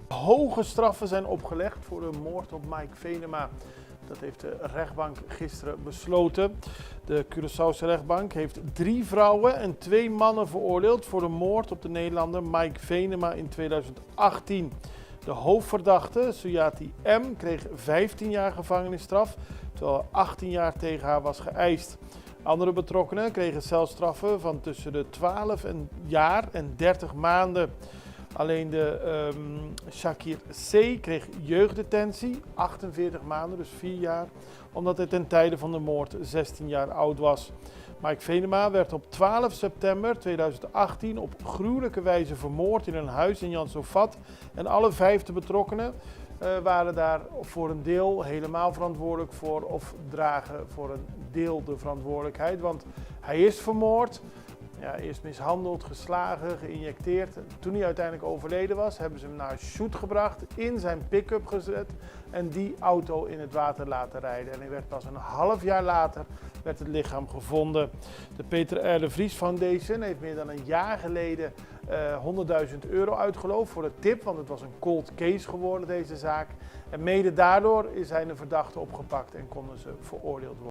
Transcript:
Hoge straffen zijn opgelegd voor de moord op Mike Venema. Dat heeft de rechtbank gisteren besloten. De Curaçaose rechtbank heeft 3 vrouwen en 2 mannen veroordeeld voor de moord op de Nederlander Mike Venema in 2018. De hoofdverdachte, Suyati M., kreeg 15 jaar gevangenisstraf, terwijl 18 jaar tegen haar was geëist. Andere betrokkenen kregen celstraffen van tussen de 12 jaar en 30 maanden. Alleen de Shakir C. kreeg jeugddetentie, 48 maanden, dus 4 jaar, omdat hij ten tijde van de moord 16 jaar oud was. Mike Venema werd op 12 september 2018 op gruwelijke wijze vermoord in een huis in Janszovat. En alle 5 betrokkenen waren daar voor een deel helemaal verantwoordelijk voor of dragen voor een deel de verantwoordelijkheid. Want hij is vermoord. Ja, eerst mishandeld, geslagen, geïnjecteerd. Toen hij uiteindelijk overleden was, hebben ze hem naar Shoot gebracht, in zijn pick-up gezet en die auto in het water laten rijden. En hij werd pas een half jaar later werd het lichaam gevonden. De Peter R. de Vries Foundation heeft meer dan een jaar geleden €100.000 uitgeloofd voor de tip, want het was een cold case geworden, deze zaak. En mede daardoor zijn de verdachten opgepakt en konden ze veroordeeld worden.